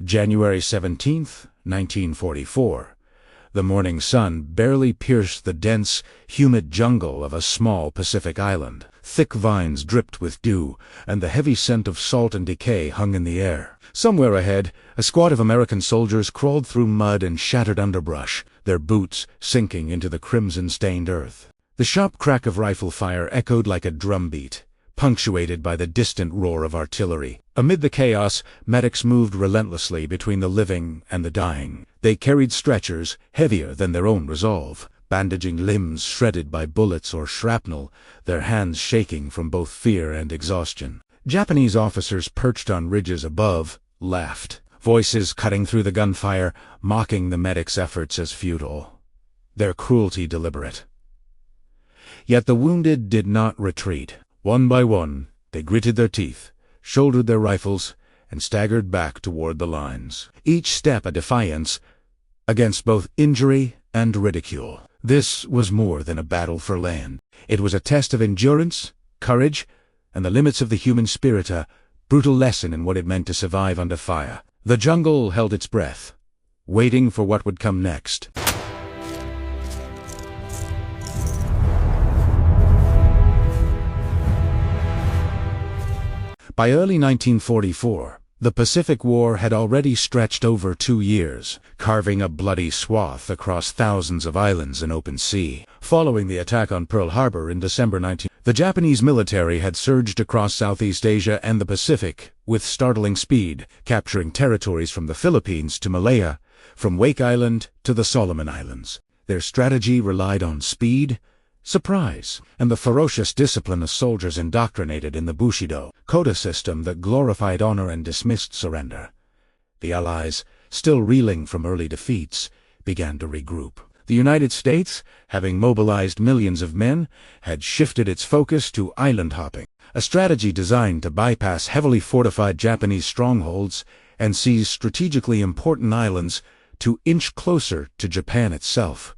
January 17th, 1944. The morning sun barely pierced the dense, humid jungle of a small Pacific island. Thick vines dripped with dew, and the heavy scent of salt and decay hung in the air. Somewhere ahead, a squad of American soldiers crawled through mud and shattered underbrush, their boots sinking into the crimson-stained earth. The sharp crack of rifle fire echoed like a drumbeat, punctuated by the distant roar of artillery. Amid the chaos, medics moved relentlessly between the living and the dying. They carried stretchers, heavier than their own resolve, bandaging limbs shredded by bullets or shrapnel, their hands shaking from both fear and exhaustion. Japanese officers perched on ridges above laughed, voices cutting through the gunfire, mocking the medics' efforts as futile, their cruelty deliberate. Yet the wounded did not retreat. One by one, they gritted their teeth, shouldered their rifles, and staggered back toward the lines, each step a defiance against both injury and ridicule. This was more than a battle for land. It was a test of endurance, courage, and the limits of the human spirit, a brutal lesson in what it meant to survive under fire. The jungle held its breath, waiting for what would come next. By early 1944, the Pacific War had already stretched over 2 years, carving a bloody swath across thousands of islands and open sea. Following the attack on Pearl Harbor in December 19, the Japanese military had surged across Southeast Asia and the Pacific with startling speed, capturing territories from the Philippines to Malaya, from Wake Island to the Solomon Islands. Their strategy relied on speed, surprise, and the ferocious discipline of soldiers indoctrinated in the Bushido Kota system that glorified honor and dismissed surrender. The Allies, still reeling from early defeats, began to regroup. The United States, having mobilized millions of men, had shifted its focus to island hopping, a strategy designed to bypass heavily fortified Japanese strongholds and seize strategically important islands to inch closer to Japan itself.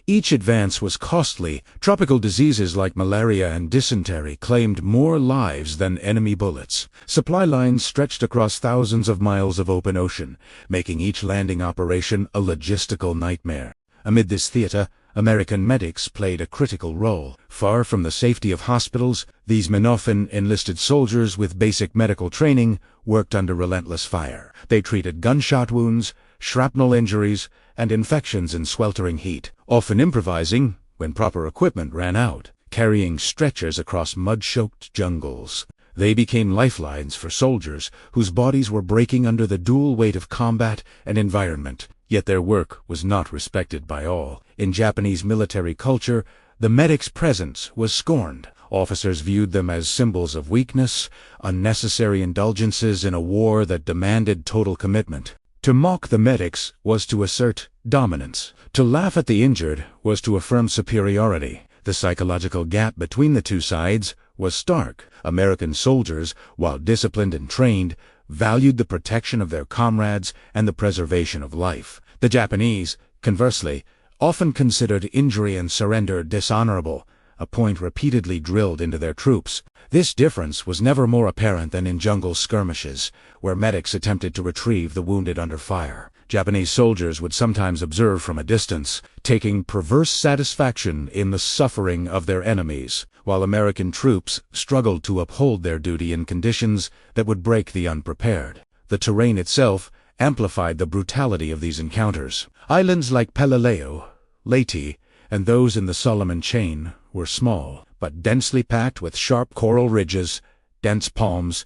Each advance was costly. Tropical diseases like malaria and dysentery claimed more lives than enemy bullets. Supply lines stretched across thousands of miles of open ocean, making each landing operation a logistical nightmare. Amid this theater, American medics played a critical role. Far from the safety of hospitals, these men, often enlisted soldiers with basic medical training, worked under relentless fire. They treated gunshot wounds, shrapnel injuries, and infections in sweltering heat, often improvising when proper equipment ran out, carrying stretchers across mud-choked jungles. They became lifelines for soldiers whose bodies were breaking under the dual weight of combat and environment. Yet their work was not respected by all. In Japanese military culture, the medic's presence was scorned. Officers viewed them as symbols of weakness, unnecessary indulgences in a war that demanded total commitment. To mock the medics was to assert dominance. To laugh at the injured was to affirm superiority. The psychological gap between the two sides was stark. American soldiers, while disciplined and trained, valued the protection of their comrades and the preservation of life. The Japanese, conversely, often considered injury and surrender dishonorable, a point repeatedly drilled into their troops. This difference was never more apparent than in jungle skirmishes, where medics attempted to retrieve the wounded under fire. Japanese soldiers would sometimes observe from a distance, taking perverse satisfaction in the suffering of their enemies, while American troops struggled to uphold their duty in conditions that would break the unprepared. The terrain itself amplified the brutality of these encounters. Islands like Pelileo, Leyte, and those in the Solomon chain were small, but densely packed with sharp coral ridges, dense palms,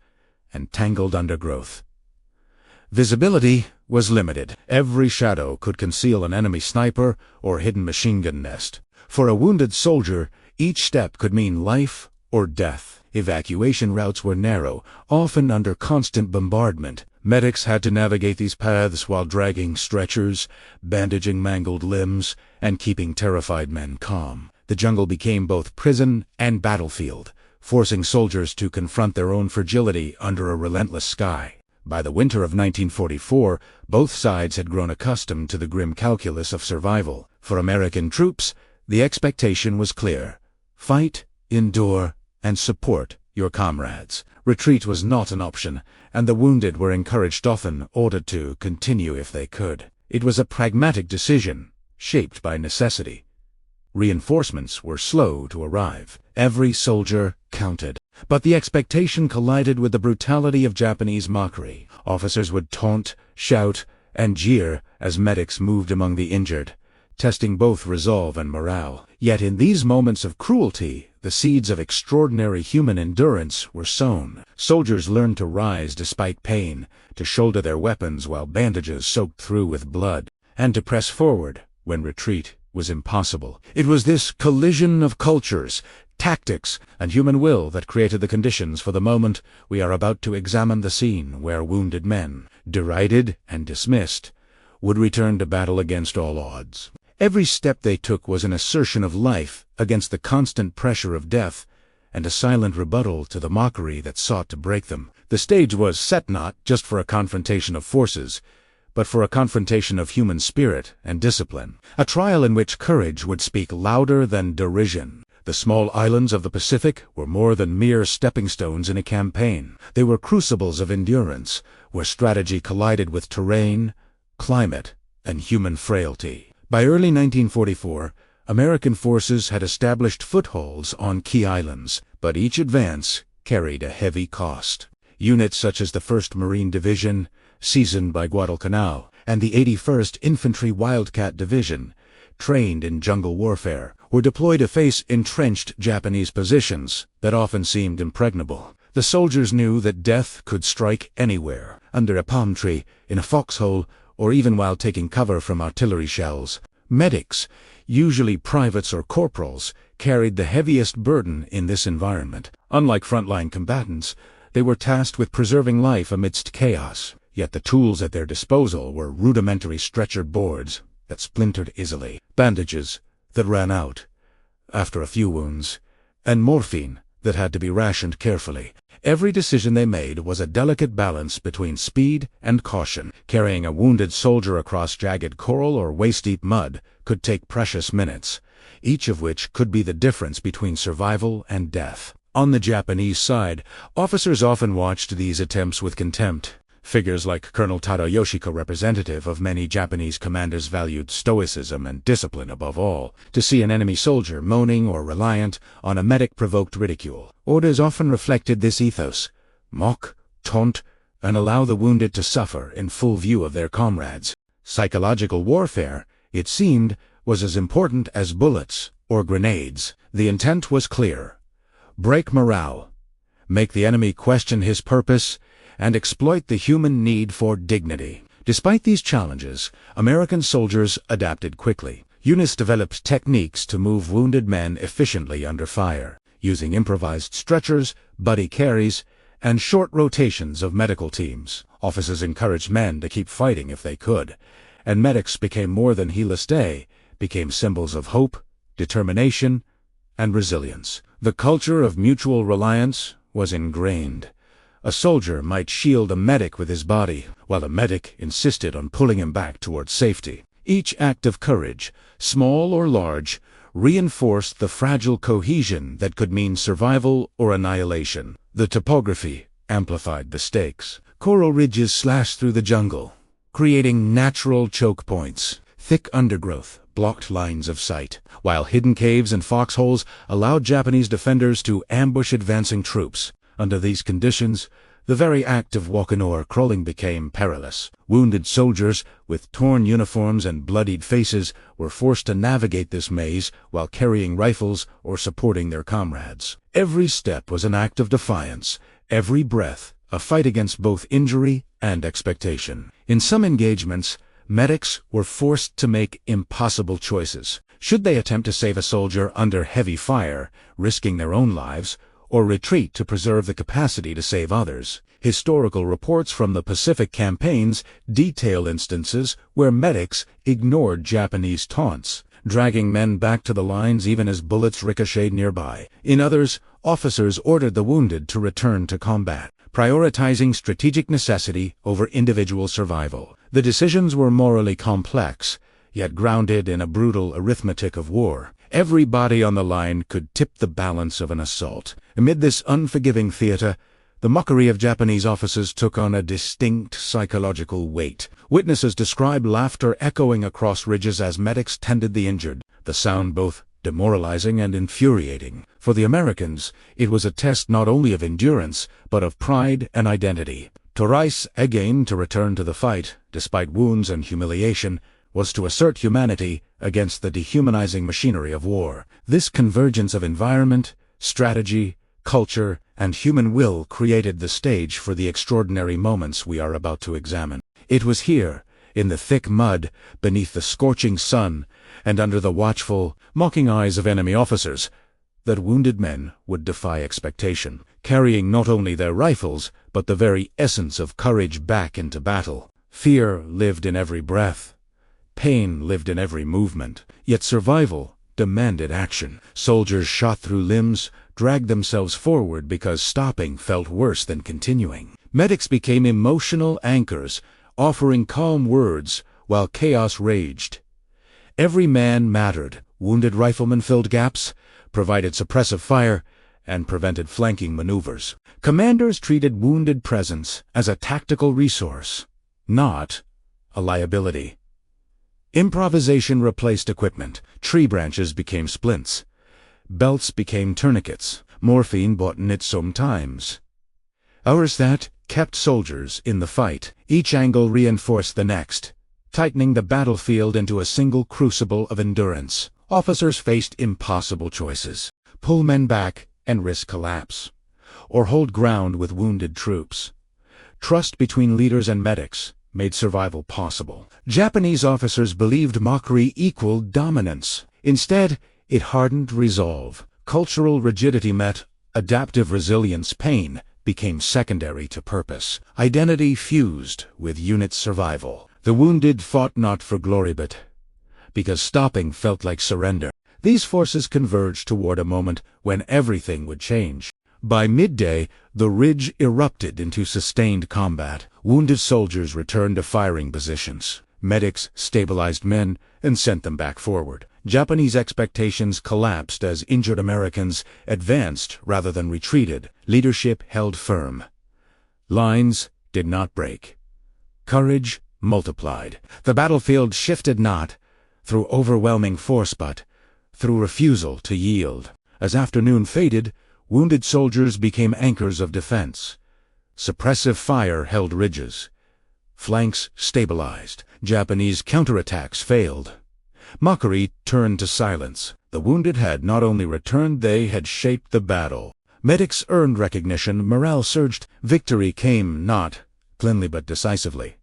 and tangled undergrowth. Visibility was limited. Every shadow could conceal an enemy sniper or hidden machine gun nest. For a wounded soldier, each step could mean life or death. Evacuation routes were narrow, often under constant bombardment. Medics had to navigate these paths while dragging stretchers, bandaging mangled limbs, and keeping terrified men calm. The jungle became both prison and battlefield, forcing soldiers to confront their own fragility under a relentless sky. By the winter of 1944, both sides had grown accustomed to the grim calculus of survival. For American troops, the expectation was clear: fight, endure, and support your comrades. Retreat was not an option, and the wounded were encouraged, often ordered to continue if they could. It was a pragmatic decision, shaped by necessity. Reinforcements were slow to arrive. Every soldier counted. But the expectation collided with the brutality of Japanese mockery. Officers would taunt, shout, and jeer as medics moved among the injured, testing both resolve and morale. Yet in these moments of cruelty, the seeds of extraordinary human endurance were sown. Soldiers learned to rise despite pain, to shoulder their weapons while bandages soaked through with blood, and to press forward when retreat was impossible. It was this collision of cultures, tactics, and human will that created the conditions for the moment we are about to examine, the scene where wounded men, derided and dismissed, would return to battle against all odds. Every step they took was an assertion of life against the constant pressure of death, and a silent rebuttal to the mockery that sought to break them. The stage was set not just for a confrontation of forces, but for a confrontation of human spirit and discipline, a trial in which courage would speak louder than derision. The small islands of the Pacific were more than mere stepping stones in a campaign. They were crucibles of endurance, where strategy collided with terrain, climate, and human frailty. By early 1944, American forces had established footholds on key islands, but each advance carried a heavy cost. Units such as the 1st Marine Division, seasoned by Guadalcanal, and the 81st Infantry Wildcat Division, trained in jungle warfare, were deployed to face entrenched Japanese positions that often seemed impregnable. The soldiers knew that death could strike anywhere, under a palm tree, in a foxhole, or even while taking cover from artillery shells. Medics, usually privates or corporals, carried the heaviest burden in this environment. Unlike frontline combatants, they were tasked with preserving life amidst chaos. Yet the tools at their disposal were rudimentary stretcher boards that splintered easily, bandages that ran out after a few wounds, and morphine that had to be rationed carefully. Every decision they made was a delicate balance between speed and caution. Carrying a wounded soldier across jagged coral or waist-deep mud could take precious minutes, each of which could be the difference between survival and death. On the Japanese side, officers often watched these attempts with contempt. Figures like Colonel Taro Yoshiko, representative of many Japanese commanders, valued stoicism and discipline above all. To see an enemy soldier moaning or reliant on a medic provoked ridicule. Orders often reflected this ethos: mock, taunt, and allow the wounded to suffer in full view of their comrades. Psychological warfare, it seemed, was as important as bullets or grenades. The intent was clear: break morale, make the enemy question his purpose, and exploit the human need for dignity. Despite these challenges, American soldiers adapted quickly. Units developed techniques to move wounded men efficiently under fire, using improvised stretchers, buddy carries, and short rotations of medical teams. Officers encouraged men to keep fighting if they could, and medics became more than healers day, became symbols of hope, determination, and resilience. The culture of mutual reliance was ingrained. A soldier might shield a medic with his body, while a medic insisted on pulling him back towards safety. Each act of courage, small or large, reinforced the fragile cohesion that could mean survival or annihilation. The topography amplified the stakes. Coral ridges slashed through the jungle, creating natural choke points. Thick undergrowth blocked lines of sight, while hidden caves and foxholes allowed Japanese defenders to ambush advancing troops. Under these conditions, the very act of walking or crawling became perilous. Wounded soldiers, with torn uniforms and bloodied faces, were forced to navigate this maze while carrying rifles or supporting their comrades. Every step was an act of defiance, every breath a fight against both injury and expectation. In some engagements, medics were forced to make impossible choices. Should they attempt to save a soldier under heavy fire, risking their own lives, or retreat to preserve the capacity to save others? Historical reports from the Pacific campaigns detail instances where medics ignored Japanese taunts, dragging men back to the lines even as bullets ricocheted nearby. In others, officers ordered the wounded to return to combat, prioritizing strategic necessity over individual survival. The decisions were morally complex, yet grounded in a brutal arithmetic of war. Every body on the line could tip the balance of an assault. Amid this unforgiving theater, the mockery of Japanese officers took on a distinct psychological weight. Witnesses describe laughter echoing across ridges as medics tended the injured, the sound both demoralizing and infuriating. For the Americans, it was a test not only of endurance, but of pride and identity. To rise again, to return to the fight, despite wounds and humiliation, was to assert humanity against the dehumanizing machinery of war. This convergence of environment, strategy, culture, and human will created the stage for the extraordinary moments we are about to examine. It was here, in the thick mud, beneath the scorching sun, and under the watchful, mocking eyes of enemy officers, that wounded men would defy expectation, carrying not only their rifles, but the very essence of courage back into battle. Fear lived in every breath. Pain lived in every movement, yet survival demanded action. Soldiers shot through limbs, dragged themselves forward because stopping felt worse than continuing. Medics became emotional anchors, offering calm words while chaos raged. Every man mattered. Wounded riflemen filled gaps, provided suppressive fire, and prevented flanking maneuvers. Commanders treated wounded presence as a tactical resource, not a liability. Improvisation replaced equipment. Tree branches became splints. Belts became tourniquets. Morphine bought it sometimes. Hours that kept soldiers in the fight. Each angle reinforced the next, tightening the battlefield into a single crucible of endurance. Officers faced impossible choices: pull men back and risk collapse, or hold ground with wounded troops. Trust between leaders and medics made survival possible. Japanese officers believed mockery equaled dominance. Instead, it hardened resolve. Cultural rigidity met adaptive resilience. Pain became secondary to purpose. Identity fused with unit survival. The wounded fought not for glory but because stopping felt like surrender. These forces converged toward a moment when everything would change. By midday, the ridge erupted into sustained combat. Wounded soldiers returned to firing positions. Medics stabilized men and sent them back forward. Japanese expectations collapsed as injured Americans advanced rather than retreated. Leadership held firm. Lines did not break. Courage multiplied. The battlefield shifted not through overwhelming force but through refusal to yield. As afternoon faded, wounded soldiers became anchors of defense. Suppressive fire held ridges. Flanks stabilized. Japanese counterattacks failed. Mockery turned to silence. The wounded had not only returned, they had shaped the battle. Medics earned recognition, morale surged. Victory came not cleanly but decisively.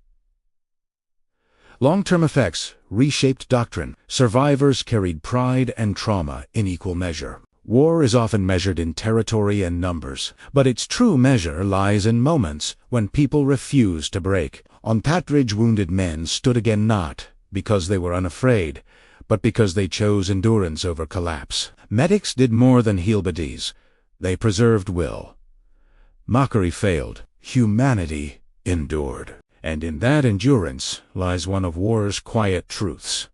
Long-term effects reshaped doctrine. Survivors carried pride and trauma in equal measure. War is often measured in territory and numbers, but its true measure lies in moments when people refuse to break. On that ridge, wounded men stood again not because they were unafraid, but because they chose endurance over collapse. Medics did more than heal bodies. They preserved will. Mockery failed. Humanity endured. And in that endurance lies one of war's quiet truths.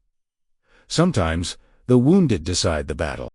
Sometimes the wounded decide the battle.